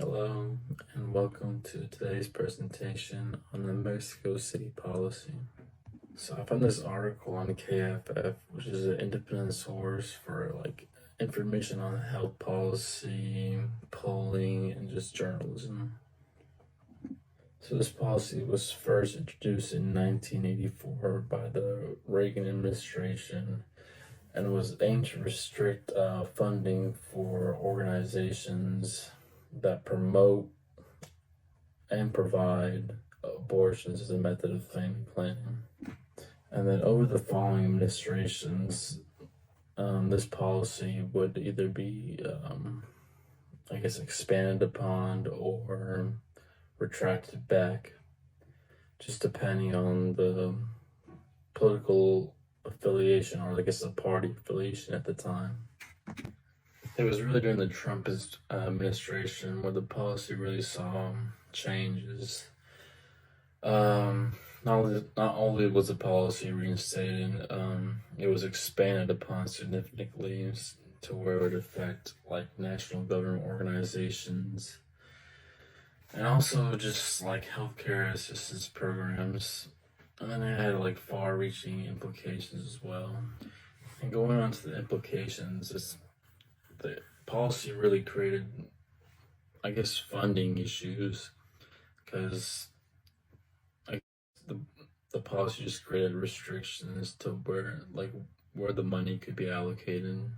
Hello, and welcome to today's presentation on the Mexico City policy. So I found this article on KFF, which is an independent source for information on health policy, polling, and just journalism. So this policy was first introduced in 1984 by the Reagan administration and was aimed to restrict funding for organizations that promote and provide abortions as a method of family planning. And then over the following administrations, this policy would either be, expanded upon or retracted back, just depending on the political affiliation or the party affiliation at the time. It was really during the Trump administration where the policy really saw changes. Not only was the policy reinstated, it was expanded upon significantly to where it would affect national government organizations and also just healthcare assistance programs. And then it had far-reaching implications as well. And going on to the implications, the policy really created, funding issues, because the policy just created restrictions to where the money could be allocated.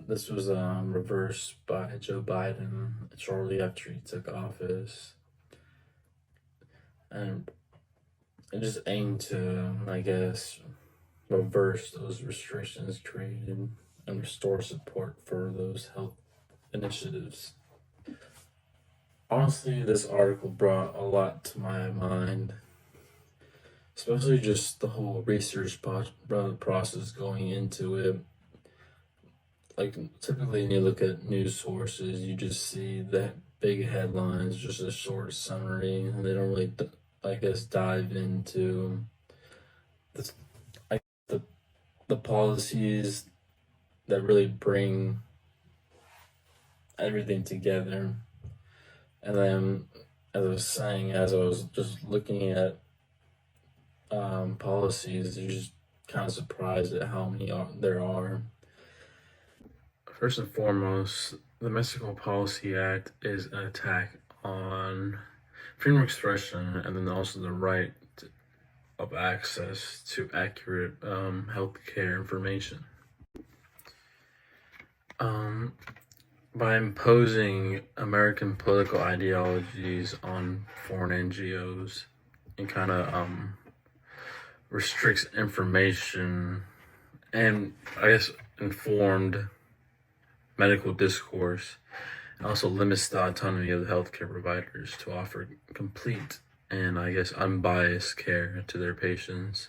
This was reversed by Joe Biden shortly after he took office, and it just aimed to, reverse those restrictions created and restore support for those health initiatives. Honestly, this article brought a lot to my mind, especially just the whole research process going into it. Typically when you look at news sources, you just see that big headlines, just a short summary, and they don't really, dive into the policies that really bring everything together. And then, as I was just looking at policies, you're just kind of surprised at how many there are. First and foremost, the Mexico Policy Act is an attack on freedom of expression and then also the right of access to accurate healthcare information. By imposing American political ideologies on foreign NGOs, it kind of restricts information and informed medical discourse. It also limits the autonomy of the healthcare providers to offer complete and unbiased care to their patients.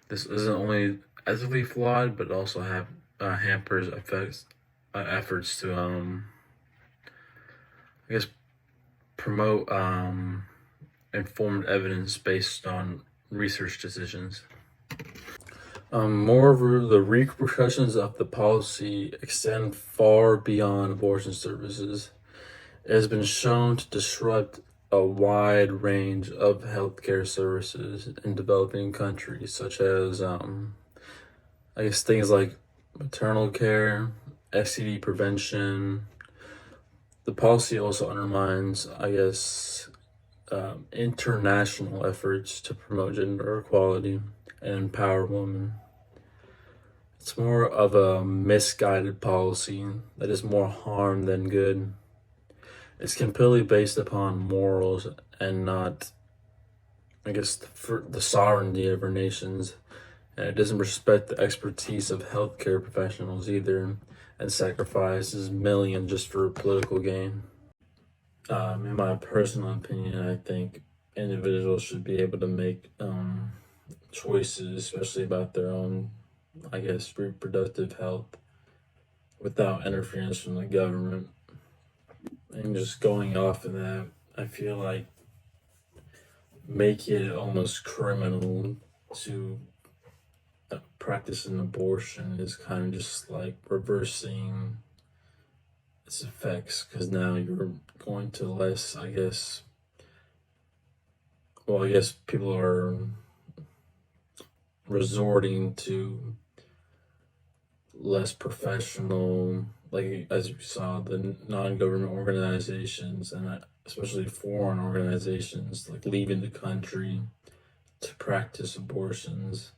This isn't only ethically flawed, but also hampers efforts to promote informed evidence based on research decisions. Moreover, the repercussions of the policy extend far beyond abortion services. It has been shown to disrupt a wide range of healthcare services in developing countries, such as things like maternal care, STD prevention. The policy also undermines, international efforts to promote gender equality and empower women. It's more of a misguided policy that is more harm than good. It's completely based upon morals and not, for the sovereignty of our nations. And it doesn't respect the expertise of healthcare professionals either, and sacrifices millions just for political gain. In my personal opinion, I think individuals should be able to make choices, especially about their own, reproductive health, without interference from the government. And just going off of that, I feel like making it almost criminal to practice an abortion is kind of just reversing its effects, because now you're going to less, I guess. Well, I guess people are resorting to less professional, like as you saw, the non-government organizations and especially foreign organizations, like leaving the country to practice abortions,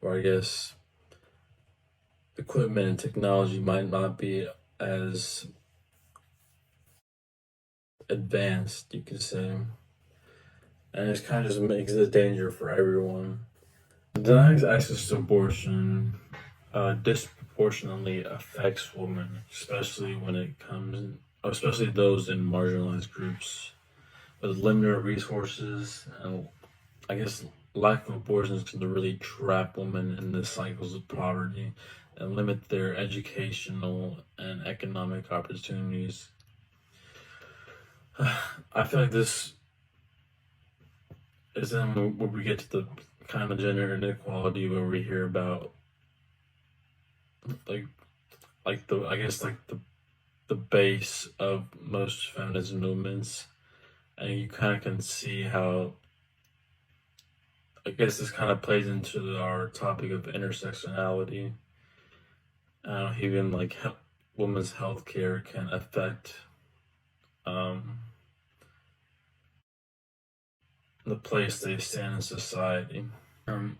or I guess equipment and technology might not be as advanced, you could say. And it kind of just makes it a danger for everyone. Denying access to abortion disproportionately affects women, especially when it comes, especially those in marginalized groups with limited resources, and I guess lack of abortions can really trap women in the cycles of poverty and limit their educational and economic opportunities. I feel like this is then where we get to the kind of gender inequality where we hear about like the I guess like the base of most feminist movements, and you kind of can see how I guess this kind of plays into our topic of intersectionality. Even like women's health care can affect um, the place they stand in society. And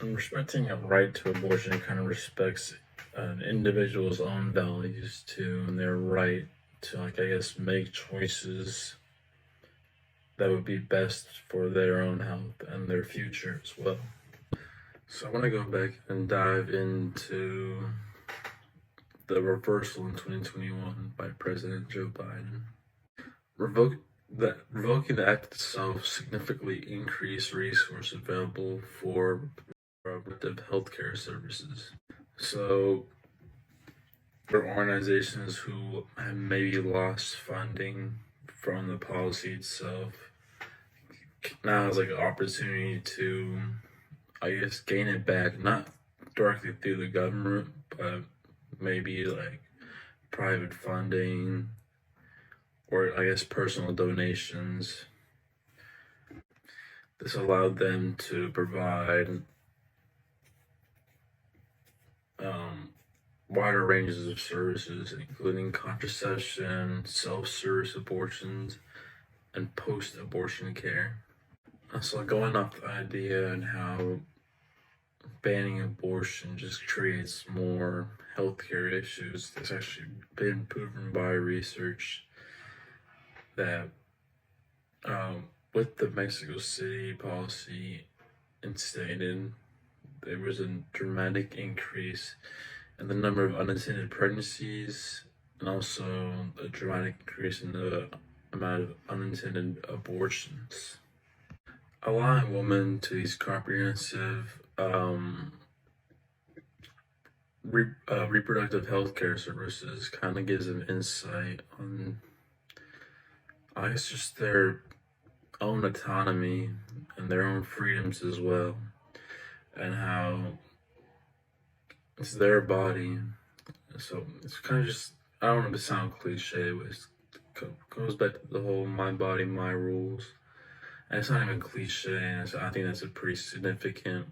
respecting a right to abortion kind of respects an individual's own values too, and their right to, like, I guess, make choices that would be best for their own health and their future as well. So I want to go back and dive into the reversal in 2021 by President Joe Biden. Revoking the act itself significantly increased resources available for reproductive healthcare services. So for organizations who have maybe lost funding from the policy itself, now has like an opportunity to, I guess, gain it back, not directly through the government, but maybe like private funding or I guess personal donations. This allowed them to provide wider ranges of services, including contraception, self-service abortions, and post-abortion care. So going off the idea and how banning abortion just creates more healthcare issues, it's actually been proven by research that with the Mexico City policy instated, there was a dramatic increase in the number of unintended pregnancies and also a dramatic increase in the amount of unintended abortions. Allowing women to these comprehensive reproductive health care services kind of gives them insight on, I guess, just their own autonomy and their own freedoms as well, and how it's their body. So it's kind of just, I don't want to sound cliche, but it goes back to the whole my body, my rules. And it's not even cliche, and I think that's a pretty significant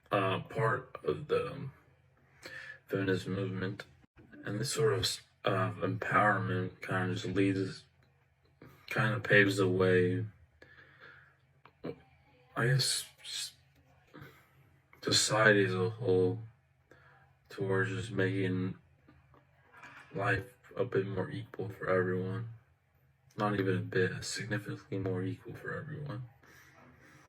part of the feminist movement. And this sort of empowerment kind of just kind of paves the way, I guess, society as a whole, towards just making life a bit more equal for everyone. Not even a bit, significantly more equal for everyone.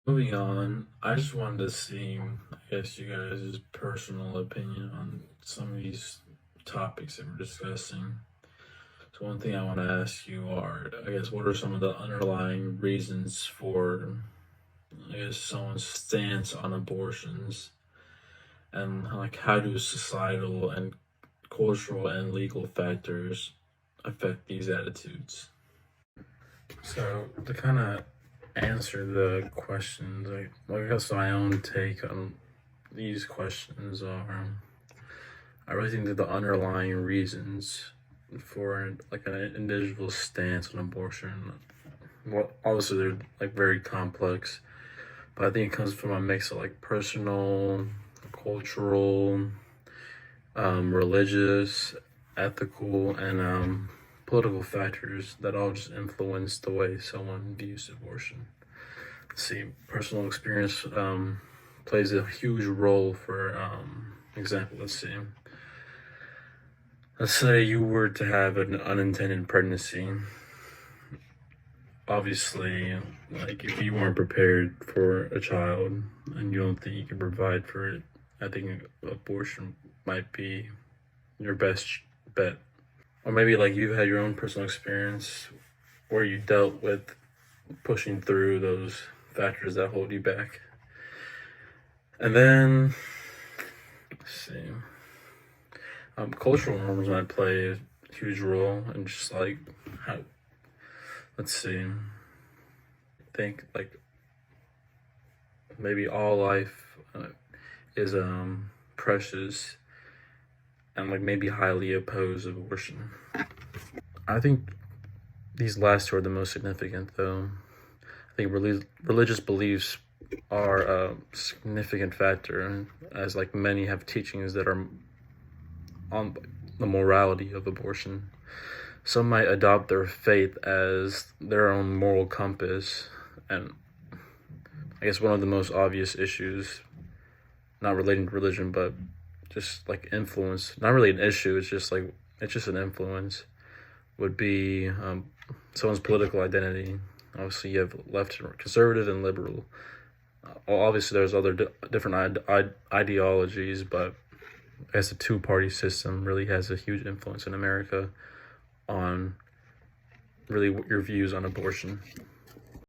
Moving on, I just wanted to see, I guess, you guys' personal opinion on some of these topics that we're discussing. So one thing I want to ask you are, I guess, what are some of the underlying reasons for, I guess, someone's stance on abortions? And like, how do societal and cultural and legal factors affect these attitudes? So to kind of answer the questions, I guess my own take on these questions are, I really think that the underlying reasons for like an individual stance on abortion, well, obviously they're like very complex, but I think it comes from a mix of like personal, cultural, religious, ethical, and political factors that all just influence the way someone views abortion. Let's see, personal experience plays a huge role. For example, let's say you were to have an unintended pregnancy. Obviously, like if you weren't prepared for a child and you don't think you can provide for it, I think abortion might be your best bet. Or maybe like you've had your own personal experience where you dealt with pushing through those factors that hold you back. And then, let's see, cultural norms might play a huge role, and just like how, let's see, think like maybe all life is precious, and like maybe highly opposed abortion. I think these last two are the most significant, though. I think religious beliefs are a significant factor, as like many have teachings that are on the morality of abortion. Some might adopt their faith as their own moral compass, and I guess one of the most obvious issues, not relating to religion, but just like influence, not really an issue, it's just an influence, would be someone's political identity. Obviously, you have left, conservative, and liberal. Obviously, there's other different ideologies, but I guess the two-party system really has a huge influence in America on really your views on abortion.